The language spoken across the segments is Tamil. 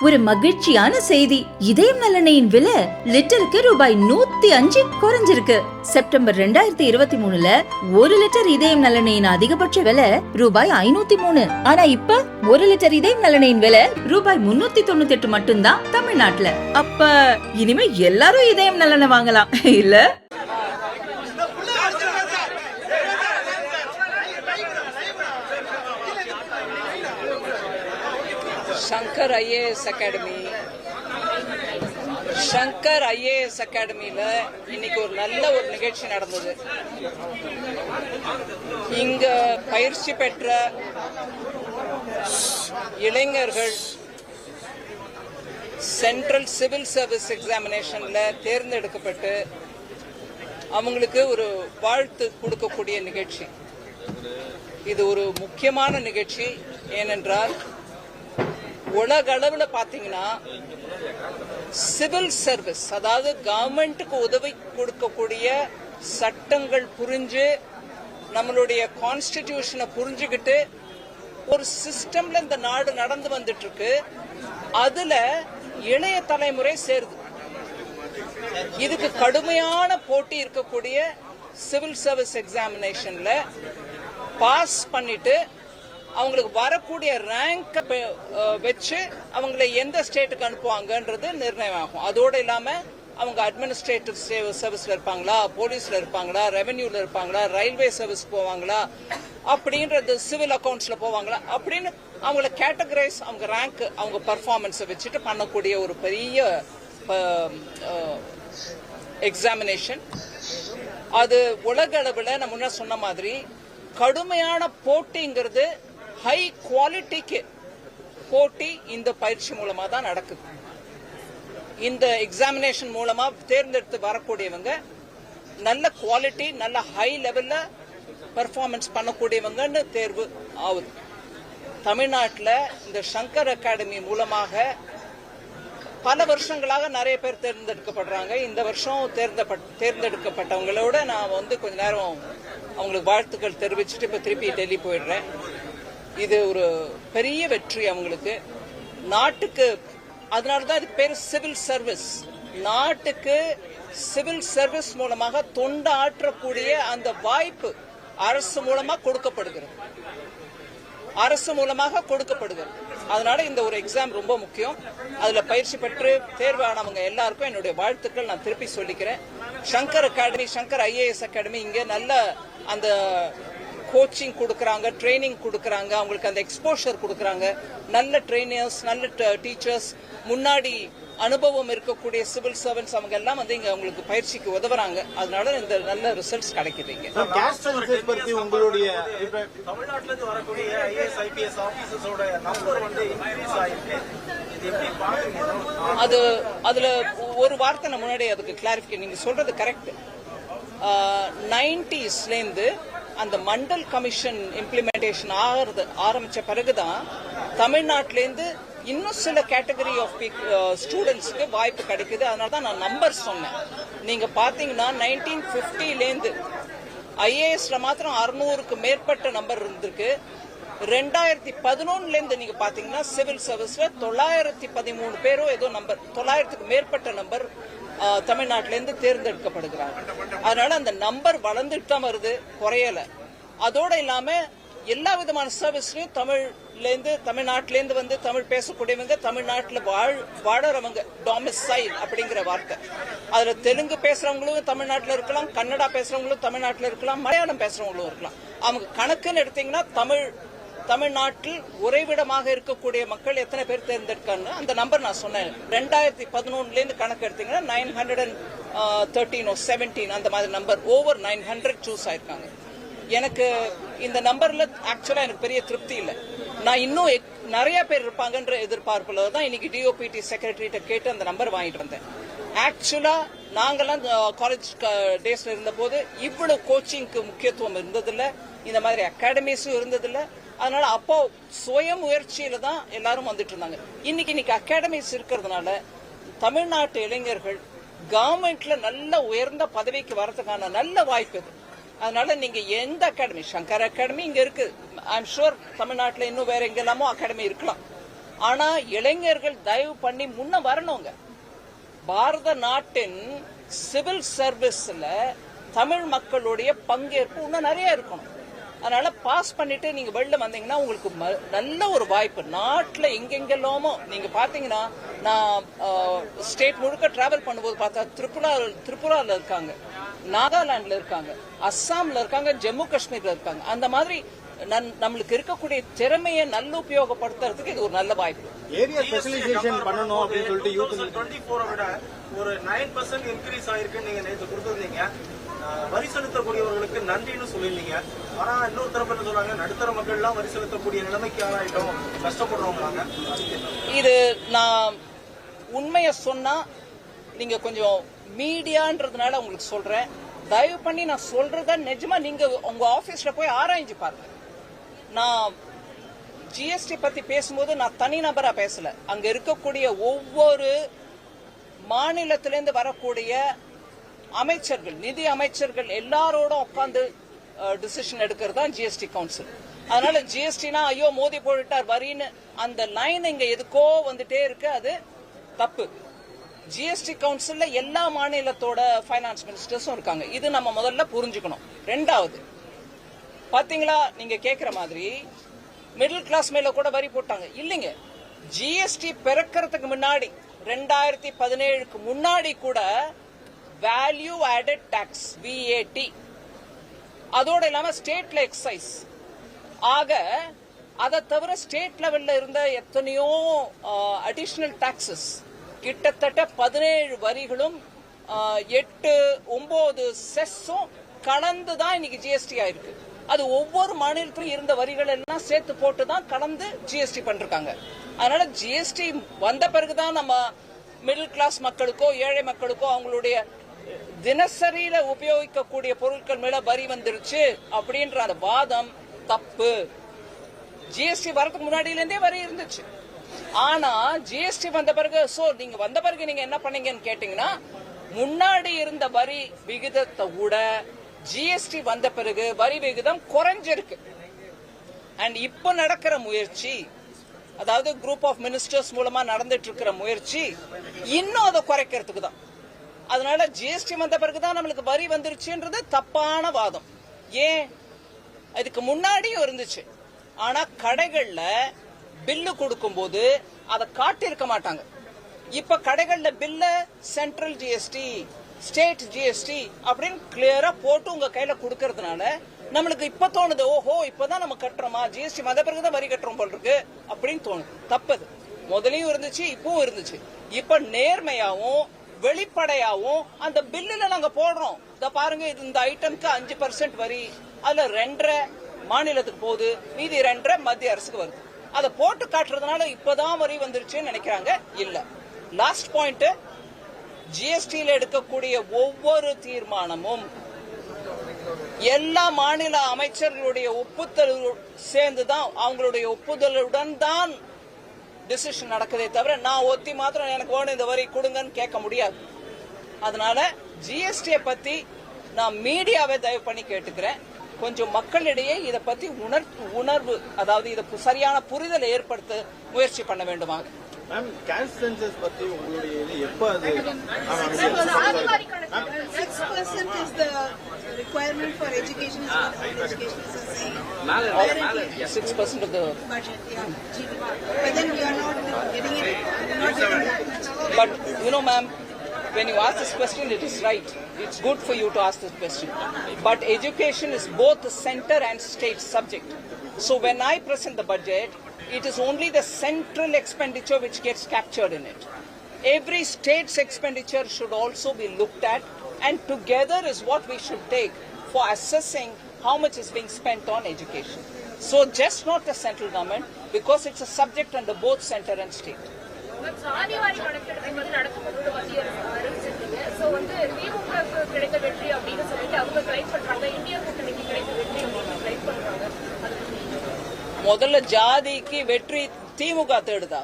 ஒரு மகிழ்ச்சியான செய்தி. இதயம் நல்லெண்ணெயின் விலை லிட்டருக்கு ரூபாய் 105 குறைஞ்சிருக்கு. செப்டம்பர் 2023ல 1 லிட்டர் இதயம் நல்லெண்ணெயின் அதிகபட்ச விலை ரூபாய் 503. ஆனா இப்ப 1 லிட்டர் இதயம் நல்லெண்ணெயின் விலை ரூபாய் 398 மட்டும்தான் தமிழ்நாட்டுல. அப்ப இனிமே எல்லாரும் இதயம் நல்லெண்ணெய் வாங்கலாம் இல்ல? சங்கர் ஐஏஎஸ் அகாடமியில இன்னைக்கு ஒரு நல்ல ஒரு நிகழ்ச்சி நடந்தது. இங்க பயிற்சி பெற்ற இளைஞர்கள் சென்ட்ரல் சிவில் சர்வீஸ் எக்ஸாமினேஷன்ல தேர்ந்தெடுக்கப்பட்டு அவங்களுக்கு ஒரு வாழ்த்து கொடுக்கக்கூடிய நிகழ்ச்சி. இது ஒரு முக்கியமான நிகழ்ச்சி. ஏனென்றால் உலக அளவுல பாத்தீங்கன்னா சிவில் சர்வீஸ், அதாவது கவர்மெண்ட்டுக்கு உதவி கொடுக்கக்கூடிய சட்டங்கள் புரிஞ்சு நம்மளுடைய கான்ஸ்டிடியூஷனை புரிஞ்சுக்கிட்டு ஒரு சிஸ்டம்ல இந்த நாடு நடந்து வந்துட்டு இருக்கு. அதுல இளைய தலைமுறை சேருது. இதுக்கு கடுமையான போட்டி இருக்கக்கூடிய சிவில் சர்வீஸ் எக்ஸாமினேஷன்ல பாஸ் பண்ணிட்டு அவங்களுக்கு வரக்கூடிய ரேங்க் வச்சு அவங்களை எந்த ஸ்டேட்டுக்கு அனுப்புவாங்கன்றது நிர்ணயம் ஆகும். அதோடு இல்லாம அவங்க அட்மினிஸ்ட்ரேட்டிவ் சர்வீஸ்ல இருப்பாங்களா, போலீஸ்ல இருப்பாங்களா, ரெவென்யூல இருப்பாங்களா, ரயில்வே சர்வீஸ் போவாங்களா, அப்படின்றது சிவில் அக்கௌண்ட்ஸ்ல போவாங்களா அப்படின்னு அவங்கள கேட்டகரைஸ், அவங்க ரேங்க், அவங்க பர்ஃபார்மன்ஸை வச்சுட்டு பண்ணக்கூடிய ஒரு பெரிய எக்ஸாமினேஷன். அது உலக அளவில் நான் முன்ன சொன்ன மாதிரி கடுமையான போட்டிங்கிறது, ஹை குவாலிட்டிக்கு போட்டி இந்த பயிற்சி மூலமா தான் நடக்குது. இந்த எக்ஸாமினேஷன் மூலமா தேர்ந்தெடுத்து வரக்கூடியவங்க நல்ல குவாலிட்டி, நல்ல ஹை லெவல்ல பெர்ஃபார்மன்ஸ் பண்ணக்கூடியவங்கன்னு தேர்வு ஆகுது. தமிழ்நாட்டில் இந்த சங்கர் அகாடமி மூலமாக பல வருஷங்களாக நிறைய பேர் தேர்ந்தெடுக்கப்படுறாங்க. இந்த வருஷம் தேர்ந்தெடுக்கப்பட்டவங்களோட நான் கொஞ்ச நேரம் அவங்களுக்கு வாழ்த்துக்கள் தெரிவிச்சுட்டு இப்ப திருப்பி டெல்லி போயிடுறேன். இது ஒரு பெரிய வெற்றி அவங்களுக்கு, நாட்டுக்கு. அதனாலதான் இது பேர் சிவில் சர்வீஸ். நாட்டுக்கு சிவில் சர்வீஸ் மூலமாக தொண்டு ஆற்றக்கூடிய அந்த வாய்ப்பு அரசு மூலமாக கொடுக்கப்படுகிறது. அதனால இந்த ஒரு எக்ஸாம் ரொம்ப முக்கியம். அதுல பயிற்சி பெற்று தேர்வானவங்க எல்லாருக்கும் என்னுடைய வாழ்த்துக்கள் நான் திருப்பி சொல்லிக்கிறேன். Shankar academy, Shankar IAS academy இங்க நல்ல அந்த கோச்சிங் கொடுக்கறாங்க, ட்ரைனிங் கொடுக்கறாங்க, அவங்களுக்கு அந்த எக்ஸ்போஷர் கொடுக்கறாங்க. நல்ல ட்ரைனர்ஸ், நல்ல டீச்சர்ஸ், முன்னாடி அனுபவம் இருக்கக்கூடிய சிவில் சர்வன்ஸ் அவங்க எல்லாம் இங்க அவங்களுக்கு பயிற்சிக்கு உதவுறாங்க. அதனால இந்த நல்ல ரிசல்ட்ஸ் கிடைக்குது. இங்க உங்களுடைய தமிழ்நாட்டில இருந்து வரக்கூடிய ஐஏஎஸ் ஐபிஎஸ் ஆபீசர்ஸோட நம்பர் இன்க்ரீஸ் ஆயிருக்கு. அதுல ஒரு வார்த்தை நான் முன்னாடி அதுக்கு கிளாரிஃபிகேஷன். நீங்க சொல்றது கரெக்ட். 90ஸ்ல இருந்து அந்த மண்டல் கமிஷன் இம்ப்ளிமெண்டேஷன் ஆரம்பிச்ச பிறகுதான் தமிழ்நாட்டிலேருந்து இன்னும் சில கேட்டகரி ஆஃப் ஸ்டூடெண்ட்ஸ்க்கு வாய்ப்பு கிடைக்குது. அதனால தான் நான் நம்பர் சொன்னேன். நீங்க பாத்தீங்கன்னா 1950லேருந்து ஐஏஎஸ்ல மாத்திரம் 600க்கு மேற்பட்ட நம்பர் இருந்திருக்கு. 2011லேருந்து நீங்க பாத்தீங்கன்னா சிவில் சர்வீஸ்ல 913 பேரோ ஏதோ நம்பர், 900க்கு மேற்பட்ட நம்பர் தமிழ்நாட்டிலேருந்து தேர்ந்தெடுக்கப்படுகிறாங்க. அதனால அந்த நம்பர் வளர்ந்துட்டு தான் வருது, குறையல. அதோட இல்லாம எல்லா விதமான சர்வீஸ்லயும் தமிழ்நாட்டிலேருந்து தமிழ் பேசக்கூடியவங்க, தமிழ்நாட்டில் வாழறவங்க, டாமிசைல் அப்படிங்கிற வார்த்தை. அதுல தெலுங்கு பேசுறவங்களும் தமிழ்நாட்டில் இருக்கலாம், கன்னடா பேசுறவங்களும் தமிழ்நாட்டில் இருக்கலாம், மலையாளம் பேசுறவங்களும் இருக்கலாம். அவங்க கணக்குன்னு எடுத்தீங்கன்னா தமிழ்நாட்டில் உறைவிடமாக இருக்கக்கூடிய மக்கள் எத்தனை பேர் தேர்ந்தெடுக்காங்க அந்த நம்பர் நான் சொன்னேன். 2011லேருந்து கணக்கு எடுத்தீங்கன்னா 913 or 17 அந்த மாதிரி நம்பர், ஓவர் 900 சூஸ் ஆயிருக்காங்க. எனக்கு இந்த நம்பர்ல ஆக்சுவலா எனக்கு பெரிய திருப்தி இல்லை. நான் இன்னும் நிறைய பேர் இருப்பாங்கன்ற எதிர்பார்ப்புல தான் இன்னைக்கு டிஓபிடி செக்ரட்டரிட்ட கேட்டு அந்த நம்பர் வாங்கிட்டு வந்தேன். ஆக்சுவலா நாங்கெல்லாம் காலேஜ் டேஸ்ல இருந்த போது இவ்வளவு கோச்சிங்க்கு முக்கியத்துவம் இருந்ததில்லை, இந்த மாதிரி அகாடமிஸும் இருந்ததில்லை. அதனால அப்போ சுய முயற்சியில தான் எல்லாரும் வந்துட்டு இருந்தாங்க. இன்னைக்கு அகாடமிஸ் இருக்கிறதுனால தமிழ்நாட்டு இளைஞர்கள் கவர்மெண்ட்ல நல்ல உயர்ந்த பதவிக்கு வரதுக்கான நல்ல வாய்ப்பு இது. அதனால நீங்க எந்த அகாடமி, சங்கர் அகாடமி இங்க இருக்கு, ஐ எம் ஷூர் தமிழ்நாட்டில் இன்னும் வேற எங்கெல்லாமோ அகாடமி இருக்கலாம். ஆனா இளைஞர்கள் தயவு பண்ணி முன்ன வரணுங்க. பாரத நாட்டின் சிவில் சர்வீஸ்ல தமிழ் மக்களுடைய பங்கேற்பு இன்னும் நிறைய இருக்கணும். அதனால பாஸ் பண்ணிட்டு நீங்க வெளில வந்தீங்கன்னா உங்களுக்கு நல்ல ஒரு வாய்ப்பு. நாட்டில் எங்கெங்கெல்லாமோ நீங்க பாத்தீங்கன்னா, நான் ஸ்டேட் முழுக்க டிராவல் பண்ணும்போது பார்த்தா திரிபுரால இருக்காங்க, நாகாலாந்துல இருக்காங்க, அஸ்ஸாம்ல இருக்காங்க, ஜம்மு காஷ்மீர்ல இருக்காங்க. அந்த மாதிரி நம்மளுக்கு இருக்கக்கூடிய திறமையை நல்ல உபயோகப்படுத்துறதுக்கு இது ஒரு நல்ல வாய்ப்பு. ஏரியா ஸ்பெஷலைசேஷன் பண்ணணும் அப்படின்னு சொல்லிட்டு யூத் 24 விட ஒரு 9% இன்க்ரீஸ் ஆயிருக்கு. நீங்க நேற்று கொடுத்திருந்தீங்க. வரி செலுத்தக்கூடியவர்களுக்கு நன்றின்னு சொல்லியிருந்தீங்க. ஆனா இன்னொரு தரப்பு என்ன சொல்றாங்க, நடுத்தர மக்கள் எல்லாம் வரி செலுத்தக்கூடிய நிலைமைக்கு ஆளாயிட்டோம், கஷ்டப்படுறவங்க. இது நான் உண்மையை சொன்னா நீங்க கொஞ்சம் மீடியான்றதுனால உங்களுக்கு சொல்றேன். தயவு பண்ணி நான் சொல்றத நிஜமா நீங்க உங்க ஆபீஸ்ல போய் ஆராய்ஞ்சு பாருங்க. நான் ஜிஎஸ்டி பத்தி பேசும்போது நான் தனிநபரா பேசல. அங்க இருக்கக்கூடிய ஒவ்வொரு மாநிலத்திலிருந்து வரக்கூடிய அமைச்சர்கள், நிதி அமைச்சர்கள் எல்லாரோட உட்கார்ந்து டிசிஷன் எடுக்கிறது தான் ஜிஎஸ்டி கவுன்சில். அதனால ஜிஎஸ்டினா ஐயோ மோதி போட்டுட்டார் வரின்னு அந்த லைன் இங்க எதுக்கோ வந்துட்டே இருக்கு. அது தப்பு. ஜிஎஸ்டி கவுன்சில்ல எல்லா மாநிலத்தோட பைனான்ஸ் மினிஸ்டர்ஸும் இருக்காங்க. இது நம்ம முதல்ல புரிஞ்சுக்கணும். ரெண்டாவது, பாத்தீங்களா நீங்க கேக்குற மாதிரி மிடில் கிளாஸ் மேல கூட வரி போட்டாங்க இல்லைங்க. ஜிஎஸ்டி பிறக்கிறதுக்கு முன்னாடி 2017க்கு முன்னாடி கூட வேல்யூ ஆடட் டாக்ஸ் VAT, அதோட இல்லாம ஸ்டேட்ல எக்ஸைஸ் ஆக, அதை தவிர ஸ்டேட் லெவல்ல இருந்த எத்தனையோ அடிஷனல் டாக்ஸஸ், கிட்டத்தட்ட 17 வரிகளும் 8-9 செஸ்ஸும் கலந்துதான் இன்னைக்கு ஜிஎஸ்டி ஆயிருக்கு. அது ஒவ்வொரு மாநிலத்திலும் இருந்த வரிகள் எல்லாம் சேர்த்து போட்டுதான் கலந்து ஜிஎஸ்டி பண்றாங்க. அதனால ஜிஎஸ்டி வந்த பிறகுதான் நம்ம மிடில் கிளாஸ் மக்களுக்கோ ஏழை மக்களுக்கோ அவங்களுடைய தினசரியில உபயோகிக்கக்கூடிய பொருட்கள் மேல வரி வந்துருச்சு அப்படின்ற அந்த வாதம் தப்பு. ஜிஎஸ்டி வரதுக்கு முன்னாடியில இருந்தே வரி இருந்துச்சு. ஆனா ஜிஎஸ்டி வந்த பிறகு நீங்க வந்த பிறகு நீங்க என்ன பண்ணீங்கன்னு கேட்டீங்கன்னா, முன்னாடி இருந்த வரி விகிதத்தை விட ஜிஎஸ்டி வந்த பிறகு வரி விகிதம் குறைஞ்சிருக்கு. அண்ட் இப்ப நடக்கிற முயற்சி, அதாவது குரூப் ஆஃப் மினிஸ்டர்ஸ் மூலமா நடந்துட்டு இருக்கிற முயற்சி இன்னும் அதை குறைக்கிறதுக்கு தான். அதனால ஜிஎஸ்டி வந்த பிறகுதான் நம்மளுக்கு வரி வந்துருச்சுன்றது தப்பான வாதம். ஏன், இதுக்கு முன்னாடியும் இருந்துச்சு. ஆனா கடைகள்ல பில்லு கொடுக்கும் போது அதை காட்டியிருக்க மாட்டாங்க. இப்ப கடைகள்ல பில்ல சென்ட்ரல் ஜிஎஸ்டி, ஸ்டேட் ஜிஎஸ்டி அப்படின்னு கிளியரா போட்டு உங்க கையில கொடுக்கறதுனால நம்மளுக்கு இப்ப தோணுது, ஓஹோ இப்பதான் நம்ம கட்டுறோமா, ஜிஎஸ்டி வந்த பிறகுதான் வரி கட்டுறோம் போல் இருக்கு அப்படின்னு தோணுது. தப்பது. முதலையும் இருந்துச்சு, இப்பவும் இருந்துச்சு. இப்ப நேர்மையாவும் வெளிப்படையாவும் அந்த பில்லுல நாங்க போடுறோம், இத பாருங்க இந்த ஐட்டம்க்கு 5% வரி, அதுல 2.5 மாநிலத்துக்கு போகுது, மீதி 2.5 மத்திய அரசுக்கு வருது. அதை போட்டு காட்டுறதுனால இப்பதான் வரி வந்துருச்சுன்னு நினைக்கிறாங்க. இல்ல. லாஸ்ட் பாயிண்ட், ஜிஎஸ்டியில் எடுக்கக்கூடிய ஒவ்வொரு தீர்மானமும் எல்லா மாநில அமைச்சர்களுடைய ஒப்புதல் சேர்ந்துதான், அவங்களுடைய ஒப்புதலுடன் தான் டிசிஷன் நடக்குதே தவிர நான் ஒத்தி மாத்திரம் எனக்கு வேணும் இந்த வரி கொடுங்கன்னு கேட்க முடியாது. அதனால ஜிஎஸ்டியை பத்தி நான் மீடியாவை தயவு பண்ணி கேட்டுக்கிறேன், கொஞ்சம் மக்களிடையே இதை பத்தி உணர்வு, அதாவது இதை சரியான புரிதலை ஏற்படுத்த முயற்சி பண்ண வேண்டுமா. மேம், கேஷ் சென்சஸ் பத்தி உங்களுடைய இது எப்ப அது 6% is the requirement for education is what the education is saying. 6% of the budget, yeah, GDP. But then we are not getting it. We are not getting that. But you know, ma'am, when you ask this question, it is right. It's good for you to ask this question. But education is both a center and state subject. So when I present the budget, it is only the central expenditure which gets captured in it. Every state's expenditure should also be looked at, and together is what we should take for assessing how much is being spent on education. So just not the central government, because it's a subject under both center and state. ஜாதிவாரி கணக்கெடுப்பு வந்து நடக்கும்போது மத்திய அறிவிச்சிருந்தீங்க. ஸோ வந்து திமுகவுக்கு கிடைத்த வெற்றி அப்படின்னு சொல்லிட்டு அவங்க கிளைம் பண்றாங்க, இந்தியா கூட்டணிக்கு கிடைத்த வெற்றி அப்படின்னு கிளைம் பண்றாங்க. முதல்ல ஜாதிக்கு வெற்றி திமுக தேடுதா?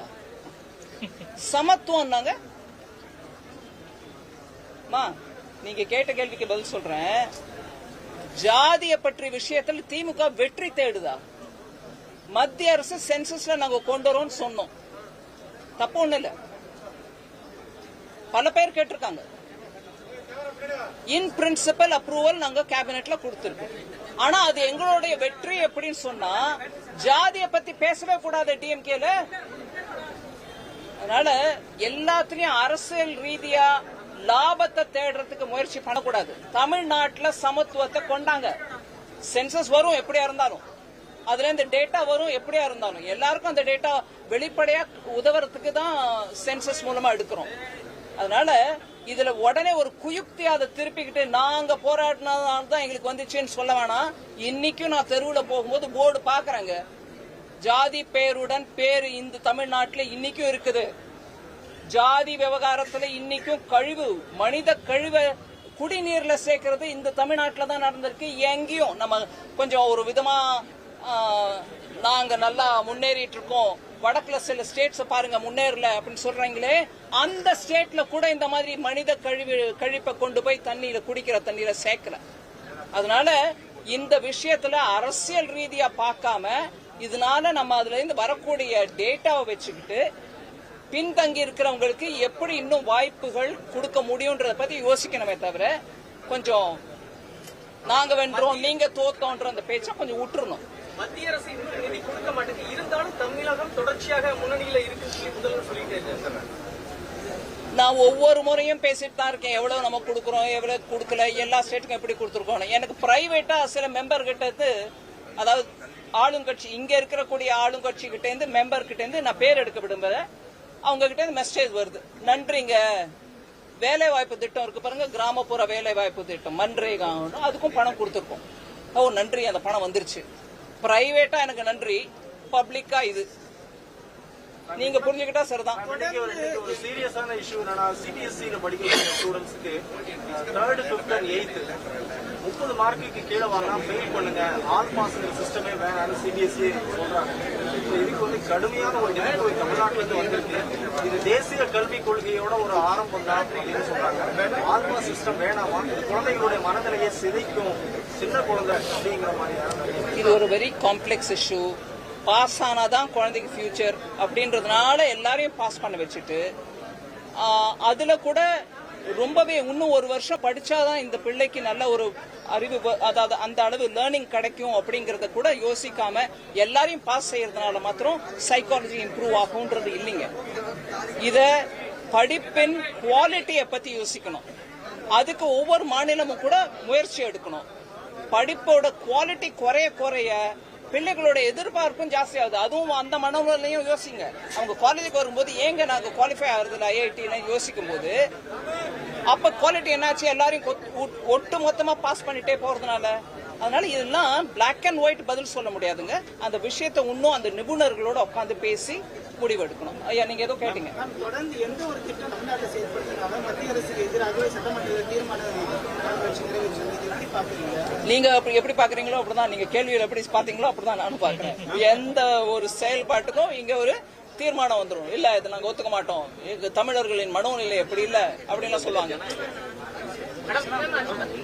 சமத்துவம் நீங்க கேட்ட கேள்விக்கு பதில் சொல்றேன். ஜாதிய பற்றி விஷயத்தில் திமுக வெற்றி தேடுதா? மத்திய அரசு சென்சஸ்ல நாங்க கொண்டு வரோம்னு சொன்னோம். தப்பு ஒண்ணு இல்ல, பல பேர் கேட்டிருக்காங்க. இன் பிரின்சிபல் அப்ரூவல் நாங்க கேபினெட்ல கொடுத்திருக்கோம். ஆனா அது எங்களுடைய வெற்றி எப்படின்னு சொன்னா, ஜாதியை பத்தி பேசவே கூடாது டிஎம்கேல. அதனால எல்லாத்திலையும் அரசியல் ரீதியா லாபத்தை தேடுறதுக்கு முயற்சி பண்ணக்கூடாது. தமிழ்நாட்டுல சமத்துவத்தை கொண்டாங்க. சென்சஸ் வரும் எப்படியா இருந்தாலும், அதுல இந்த டேட்டா வரும் எப்படியா இருந்தாலும், எல்லாருக்கும் அந்த டேட்டா வெளிப்படையா உதவுறதுக்கு தான் சென்சஸ் மூலமா எடுக்கிறோம். அதனால இதுல உடனே ஒரு குயுக்தி அதை திருப்பிக்கிட்டு நாங்க போராடினதால தான் எங்களுக்கு வந்துச்சுன்னு சொல்ல வேணாம். இன்னைக்கும் நான் தெருவுல போகும்போது போர்டு பாக்குறேங்க, ஜாதி பேருடன் பேரு இந்த தமிழ்நாட்டுல இன்னைக்கும் இருக்குது. ஜாதி விவகாரத்துல இன்னைக்கும் கழிவு, மனித கழிவை குடிநீர்ல சேர்க்கறது இந்த தமிழ்நாட்டுல தான் நடந்திருக்கு. எங்கேயும் நம்ம கொஞ்சம் ஒரு விதமா நாங்க நல்லா முன்னேறிட்டு இருக்கோம், வடக்குல சில ஸ்டேட்ஸ் பாருங்க முன்னேறல அப்படின்னு சொல்றாங்களே, அந்த ஸ்டேட்ல கூட இந்த மாதிரி மனித கழிப்பை கொண்டு போய் தண்ணியில குடிக்கிற தண்ணியில சேர்க்கல. அதனால இந்த விஷயத்துல அரசியல் ரீதியா பார்க்காம, இதனால நம்ம அதுல இருந்து வரக்கூடிய டேட்டாவை வச்சுக்கிட்டு பின்தங்கி இருக்கிறவங்களுக்கு எப்படி இன்னும் வாய்ப்புகள் கொடுக்க முடியும்ன்றத பத்தி யோசிக்கணுமே தவிர, கொஞ்சம் நாங்க வென்றோம் நீங்க தோத்தோன்ற அந்த பேச்சை கொஞ்சம் விட்டுறணும். மத்திய அரசு இன்னும் நிதி கொடுக்க மாட்டேங்குது, இருந்தாலும் தமிழகம் தொடர்ச்சியாக முன்னணியில இருக்குன்னு முதல்வர் சொல்லிட்டே இருக்காரு. நான் ஒவ்வொரு முறையும் பேசிட்டு தான் இருக்கேன், எவ்வளவு நம்ம கொடுக்கறோம் எவ்வளவு கொடுக்கல, எல்லா ஸ்டேட்டுக்கும் எப்படி கொடுத்துருக்கோம். எனக்கு பிரைவேட்டா சில மெம்பர் கிட்ட, அதாவது ஆளுங்கட்சி இங்க இருக்கக்கூடிய ஆளுங்கட்சி கிட்ட இருந்து மெம்பர் கிட்ட இருந்து நான் பேர் எடுக்க விடும்போது அவங்க கிட்ட இருந்து மெசேஜ் வருது, நன்றிங்க வேலை வாய்ப்பு திட்டம் இருக்கு பாருங்க, கிராமப்புற வேலை வாய்ப்பு திட்டம் மன்ரேகா, அதுக்கும் பணம் கொடுத்துருக்கோம். ஓ நன்றி, அந்த பணம் வந்துருச்சு. பிரைவேட்டா எனக்கு நன்றி, பப்ளிக்கா இது நீங்க புரிஞ்சுக்கிட்டா சரிதான். ஒரு சீரியஸான இஷ்யூ என்னன்னா, சிபிஎஸ்சியில படிக்கிற ஸ்டூடெண்ட்ஸ்க்கு 3rd, 5th and 8th 30 மார்க்குக்கு கீழே வாங்கினா ஃபெயில் பண்ணுங்க, ஆல் பாஸ்ங்கிற சிஸ்டமே வேணாம்னு சிபிஎஸ்சி சொல்றாங்க. இதுக்கு வந்து கடுமையான ஒரு எதிர்ப்பு தமிழ்நாட்டில இருந்து வந்திருக்கு. இது தேசிய கல்விக் கொள்கையோட ஒரு ஆரம்பம் தான் அப்படின்னு சொல்றாங்க. ஆல் பாஸ் சிஸ்டம் வேணாமா, இது குழந்தைகளுடைய மனநிலையை சிதைக்கும், சின்ன குழந்தை அப்படிங்கிற மாதிரியான இது ஒரு வெரி காம்ப்ளெக்ஸ் இஷ்யூ. பாஸ் ஆனாதான் குழந்தைக்கு ஃபியூச்சர் அப்படின்றதுனால எல்லாரையும் பாஸ் பண்ண வச்சுட்டு, அதுல கூட ரொம்பவே இன்னும் ஒரு வருஷம் படிச்சாதான் இந்த பிள்ளைக்கு நல்ல ஒரு அறிவு, அதாவது அந்த அளவு லேர்னிங் கிடைக்கும் அப்படிங்கறத கூட யோசிக்காம எல்லாரையும் பாஸ் செய்யறதுனால மாத்திரம் சைக்காலஜி இம்ப்ரூவ் ஆகும்ன்றது இல்லைங்க. இத படிப்பின் குவாலிட்டியை பத்தி யோசிக்கணும். அதுக்கு ஒவ்வொரு மாநிலமும் கூட முயற்சி எடுக்கணும். படிப்போட குவாலிட்டி குறைய குறைய பிள்ளைகளோட எதிர்பார்ப்பும் ஜாஸ்தி ஆகுது. அதுவும் அந்த மனநிலையும் யோசிங்க. அவங்க காலேஜுக்கு வரும்போது ஏங்க நாங்க குவாலிஃபை ஆகுறதுல ஐஐடி யோசிக்கும் போது, அப்ப குவாலிட்டி என்னாச்சு, எல்லாரையும் ஒட்டு மொத்தமா பாஸ் பண்ணிட்டே போறதுனால. அதனால இதெல்லாம் பிளாக் அண்ட் ஒயிட் பதில் சொல்ல முடியாதுங்க. அந்த விஷயத்தை இன்னும் அந்த நிபுணர்களோட உட்காந்து பேசி முடிவெடுக்கணும். ஐயா நீங்க ஏதோ கேட்டீங்க. தொடர்ந்து எந்த ஒரு திட்டம் தமிழ்நாட்டை செயல்படுத்தினாலும் மத்திய அரசுக்கு எதிராகவே சட்டமன்றத்தில் தீர்மானம் நீங்க எப்படி பாக்குறீங்களோ அப்படிதான், நீங்க கேள்வியில் எப்படி பாத்தீங்களோ அப்படிதான் நானும் பாக்குறேன். எந்த ஒரு செயல்பாட்டுக்கும் இங்க ஒரு தீர்மானம் வந்துடும், இல்ல இதை நாங்க ஒத்துக்க மாட்டோம், தமிழர்களின் மனோநிலை எப்படி இல்ல அப்படின்னு சொல்லுவாங்க.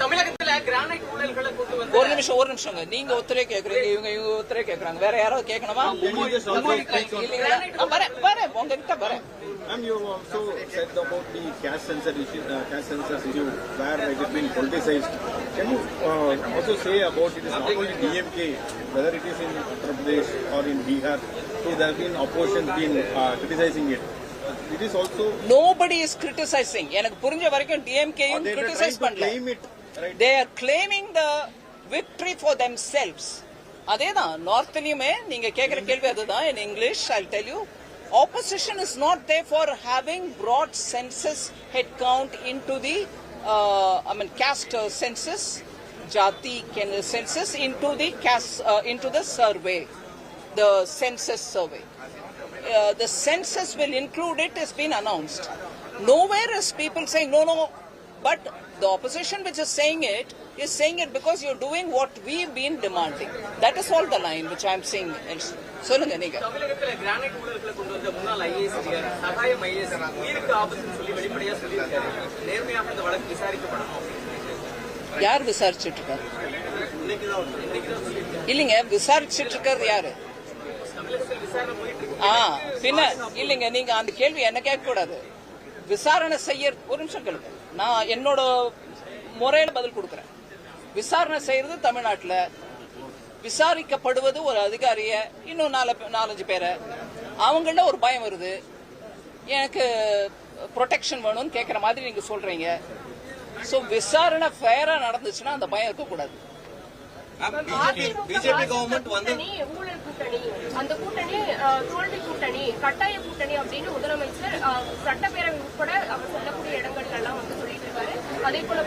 தமிழகத்துல கிரானைட் ஊழல்களை கொண்டு வந்து ஒரு நிமிஷங்க, நீங்க ஒத்தரே கேக்குறீங்க, இவங்க ஒத்தரே கேக்குறாங்க, வேற யாராவது கேட்கணுமா? வரேன் உங்ககிட்ட வரேன். Ma'am, you also said about the caste census issue where it has been politicized. Can you also say about it is not only DMK, whether it is in Uttar Pradesh or in Bihar, so there have been opposition been criticizing it. It is also nobody is criticizing. எனக்கு புரிஞ்ச வரைக்கும் DMK யும் criticize பண்ணல. They are claiming the victory for themselves. அதேதான் நார்த்லயுமே நீங்க கேக்குற கேள்வி அதுதான். In English I'll tell you, opposition is not there for having brought census head count into the caste census, jati census into the caste into the survey, the census survey. The census will include it has been announced. Nowhere is people saying no, but the opposition which is saying it because you're doing what we've been demanding. That is all the line which I'm saying. சொல்லுங்க நீங்க. தமிழகத்துல கிரானைட் ஊழல்களை கொண்டு வந்த முன்னாள் ஐஏஎஸ் சகாயம் ஐஏஎஸ் உயிருக்கு ஆபத்துன்னு சொல்லி வெளிப்படையா சொல்லியிருக்காரு. நேர்மையாக இந்த வழக்கு விசாரிக்கப்படணும். யார் விசாரிச்சுட்டு இருக்காரு? இல்லைங்க, விசாரிச்சுட்டு இருக்கிறது யாரு? தமிழகத்தில் விசாரணை போயிட்டு இருக்கு. பின்ன இல்லைங்க, நீங்க அந்த கேள்வி என்ன கேட்க கூடாது. விசாரணை செய்ய ஒரு நிமிஷம் கேளுங்க, நான் என்னோட முறையில பதில் கொடுக்கறேன். விசாரணை செய்யறது தமிழ்நாட்டுல, விசாரிக்கப்படுவது ஒரு அதிகாரிய, இன்னும் 4-5 பேரை. அவங்கள ஒரு பயம் வருது, எனக்கு ப்ரொடெக்ஷன் வேணும்னு கேட்கற மாதிரி நீங்க சொல்றீங்க. சோ விசாரணை ஃபேரா நடந்துச்சுன்னா அந்த பயம் இருக்கக்கூடாது. பிஜேபி கவர்மெண்ட் வந்து ஊழல் கூட்டணி, அந்த கூட்டணி தோல்வி கூட்டணி, கட்டாய கூட்டணி அப்படின்னு முதலமைச்சர் சட்டப்பேரவை உட்பட அவர் சொல்லக்கூடிய இடங்கள்ல எல்லாம் வந்து சொல்லிட்டு இருக்காரு. அதே போல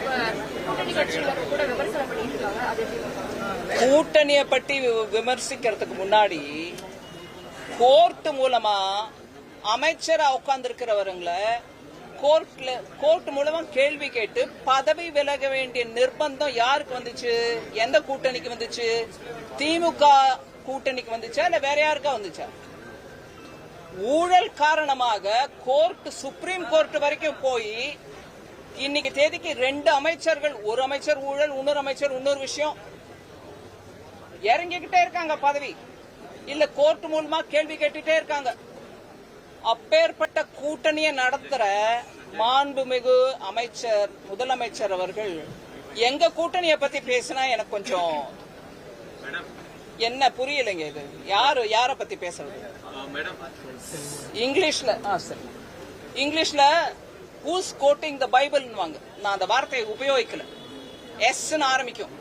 கூட்டணி கட்சியினர் கூட விமர்சனம் பண்ணிட்டு இருக்காங்க. அது கூட்டணியை பற்றி விமர்சிக்கிறதுக்கு முன்னாடி கோர்ட் மூலமா அமைச்சரா உட்கார்ந்து இருக்கிறவங்களை கோர்ட் மூலமா கேள்வி கேட்டு பதவி விலக வேண்டிய நிர்பந்தம் யாருக்கு வந்துச்சு? எந்த கூட்டணிக்கு வந்துச்சு? திமுக கூட்டணிக்கு வந்துச்சா இல்ல வேற யாருக்கா வந்துச்சா? ஊழல் காரணமாக கோர்ட், சுப்ரீம் கோர்ட் வரைக்கும் போய் இன்னைக்கு தேதிக்கு 2 அமைச்சர்கள், ஒரு அமைச்சர் ஊழல், இன்னொரு அமைச்சர் இன்னொரு விஷயம், இறங்கிக்கிட்டே இருக்காங்க பதவி. இல்ல கோர்ட் மூலமா கேள்வி கேட்டுட்டே இருக்காங்க. அப்பேற்பட்ட கூட்டணியை நடத்துற மாண்புமிகு அமைச்சர், முதலமைச்சர் அவர்கள் எங்க கூட்டணியை பத்தி பேசினா எனக்கு கொஞ்சம் என்ன புரியலைங்க. இது யார பத்தி பேசுறது? இங்கிலீஷ்ல சரி, இங்கிலீஷ்ல who's quoting the Bible வாங்க. நான் அந்த வார்த்தையை உபயோகிக்கல. எஸ்ன்னு ஆரம்பிக்கும்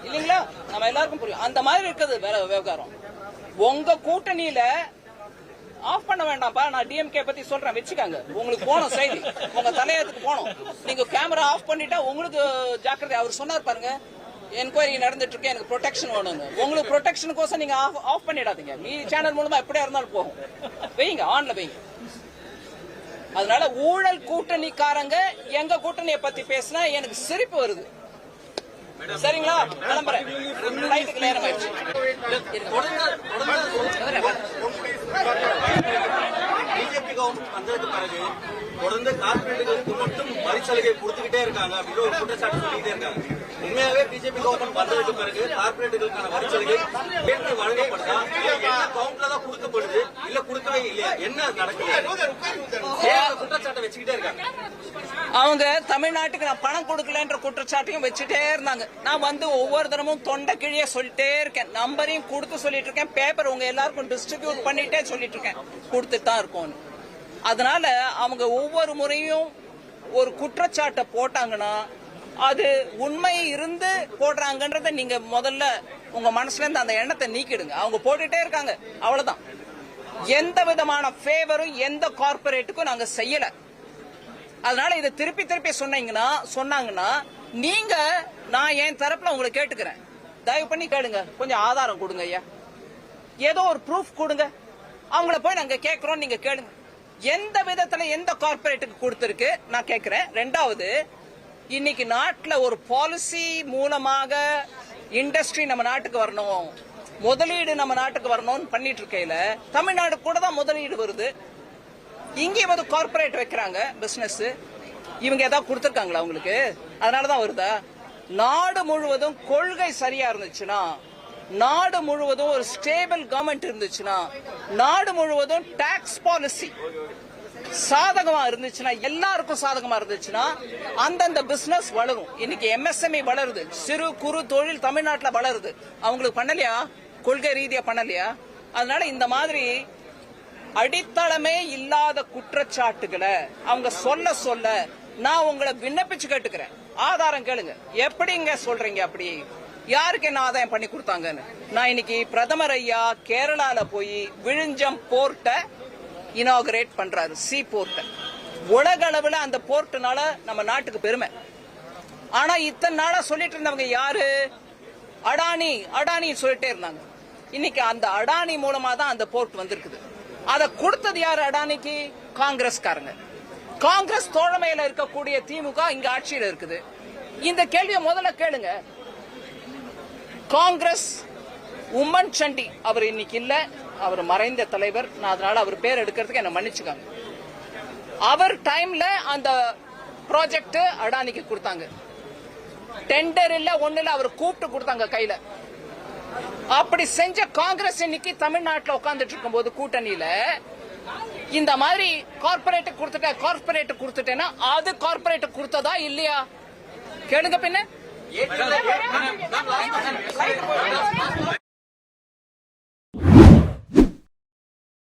இல்லீங்களா? நம்ம எல்லாருக்கும் புரியும். அந்த மாதிரி இருக்குது வேற விவகாரம். உங்க கூட்டணியில ஆஃப் பண்ண வேண்டாம்ப்பா, நான் டிஎம்கே பத்தி சொல்றேன், வச்சுக்காங்க. உங்களுக்கு போனோம் செய்தி, உங்க தலையத்துக்கு போனோம். நீங்க கேமரா ஆஃப் பண்ணிட்டா உங்களுக்கு ஜாக்கிரதை. அவர் சொன்னார் பாருங்க, என்கொயரி நடந்துட்டு இருக்கு, எனக்கு ப்ரொடெக்ஷன் வேணும்னு. உங்களுக்கு ப்ரொடெக்ஷனுக்கோசம் நீங்க ஆஃப் பண்ணிடாதீங்க. மீ சேனல் மூலமா எப்படியா இருந்தாலும் போகும், வைங்க, ஆன்ல வைங்க. அதனால ஊழல் கூட்டணிக்காரங்க எங்க கூட்டணியை பத்தி பேசினா எனக்கு சிரிப்பு வருது. சரிங்களா? கிளம்புறேன், ஃபிளைட்டுக்கு நேரம் ஆயிடுச்சு. பிஜேபி கவர்மெண்ட் வந்ததுக்கு பிறகு தொடர்ந்து கார்பரேட்டுகளுக்கு மட்டும் வரி சலுகை கொடுத்துக்கிட்டே இருக்காங்க அப்படின்னு ஒரு குற்றச்சாட்டு சொல்லிக்கிட்டே இருக்காங்க. உண்மையாவே பிஜேபி கவர்மெண்ட் வந்ததுக்கு பிறகு கார்பரேட்டுகளுக்கான வரி சலுகை சேர்த்து வழங்கப்படுதா, என்ன கவுண்ட்ல தான் கொடுக்கப்படுது, இல்ல கொடுக்கவே இல்லையா, என்ன நடக்குது? குற்றச்சாட்டை வச்சுக்கிட்டே இருக்காங்க. அவங்க தமிழ்நாட்டுக்கு நான் பணம் கொடுக்கலன்ற குற்றச்சாட்டையும் வச்சுட்டே இருந்தாங்க. நான் வந்து ஒவ்வொரு தினமும் தொண்டை கிழிய சொல்லிட்டே இருக்கேன், நம்பரையும் கொடுத்து சொல்லிட்டு இருக்கேன், பேப்பர் உங்க எல்லாருக்கும் டிஸ்ட்ரிபியூட் பண்ணிட்டே சொல்லிட்டு இருக்கேன், கொடுத்துட்டு தான் இருக்கோம். அதனால அவங்க ஒவ்வொரு முறையும் ஒரு குற்றச்சாட்டை போட்டாங்கன்னா அது உண்மை இருந்து போடுறாங்கன்றத நீங்க முதல்ல உங்க மனசுல இருந்து அந்த எண்ணத்தை நீக்கிடுங்க. அவங்க போட்டுட்டே இருக்காங்க, அவ்வளவுதான். எந்த விதமான ஃபேவரும் எந்த கார்பரேட்டுக்கும் நாங்க செய்யல. அதனால இதை திருப்பி திருப்பி சொன்னாங்கன்னா நீங்க, நான் என் தரப்புல உங்களை கேட்டுக்கிறேன், தயவு பண்ணி கேளுங்க, கொஞ்சம் ஆதாரம் கொடுங்க ஐயா, ஏதோ ஒரு ப்ரூஃப் கொடுங்க. அவங்கள போய் நாங்க கேட்கிறோம், நீங்க கேளுங்க. எந்த விதத்துல எந்த கார்பரேட்டுக்கு கொடுத்திருக்கு நான் கேட்கிறேன். ரெண்டாவது, இன்னைக்கு நாட்டுல ஒரு பாலிசி மூலமாக இண்டஸ்ட்ரி நம்ம நாட்டுக்கு வரணும், முதலீடு நம்ம நாட்டுக்கு வரணும்னு பண்ணிட்டு இருக்கையில தமிழ்நாடு கூட தான் முதலீடு வருது. இங்கே வந்து கார்பரேட் வைக்கிறாங்க பிசினஸ். இவங்க ஏதாவது கொடுத்திருக்காங்களா அவங்களுக்கு? அதனாலதான் வருதா? நாடு முழுவதும் கொள்கை சரியா இருந்துச்சுன்னா, நாடு முழுவதும் ஒரு ஸ்டேபிள் கவர்மெண்ட் இருந்துச்சுன்னா, நாடு முழுவதும் டாக்ஸ் பாலிசி சாதகமா இருந்துச்சுன்னா, எல்லாருக்கும் சாதகமா இருந்துச்சுன்னா அந்தந்த பிசினஸ் வளரும். இன்னைக்கு எம்எஸ்எம்இ வளருது, சிறு குறு தொழில் தமிழ்நாட்டுல வளருது. அவங்களுக்கு பண்ணலையா? கொள்கை ரீதியா பண்ணலையா? அதனால இந்த மாதிரி அடித்தளமே இல்லாத குற்றச்சாட்டுகளை அவங்க சொல்ல நான் உங்களை விண்ணப்பிச்சு கேட்டுக்கிறேன், ஆதாரம் கேளுங்க. எப்படிங்க சொல்றீங்க? அப்படி யாருக்கு என்ன ஆதாயம் பண்ணி கொடுத்தாங்கன்னு? நான் இன்னைக்கு பிரதமர் ஐயா கேரளால போய் விழுஞ்சம் போர்ட்டை இனாகரேட் பண்றாரு, சி போர்ட்டை. உலக அளவுல அந்த போர்ட்னால நம்ம நாட்டுக்கு பெருமை. ஆனா இத்தனை நாளா சொல்லிட்டு இருந்தவங்க யாரு? அடானி சொல்லிட்டே இருந்தாங்க. இன்னைக்கு அந்த அடானி மூலமா தான் அந்த போர்ட் வந்திருக்குது. அதை கொடுத்தது யாரு அடானிக்கு? காங்கிரஸ்காரங்க. காங்கிரஸ் தோழமையில இருக்கக்கூடிய திமுக இங்க ஆட்சியில் இருக்குது. இந்த கேள்வியை முதல்ல கேளுங்க. காங்கிரஸ் உம்மன் சண்டி அவர் இன்னைக்கு இல்ல, அவர் மறைந்த தலைவர். நான் அதனால அவர் பேர் எடுக்கிறதுக்கு என்ன மன்னிச்சுக்காங்க. அவர் டைம்ல அந்த ப்ராஜெக்ட் அடானிக்கு கொடுத்தாங்க. டெண்டர் இல்ல, ஒண்ணு இல்ல, அவர் கூப்பிட்டு கொடுத்தாங்க கையில. அப்படி செஞ்ச காங்கிரஸ் இன்னைக்கு தமிழ்நாட்டில் உட்கார்ந்துட்டு இருக்கும் போது கூட்டணியில இந்த மாதிரி கார்பரேட் கொடுத்துட்டேன்னா அது கார்பரேட் கொடுத்ததா இல்லையா கேளுங்க பின்ன.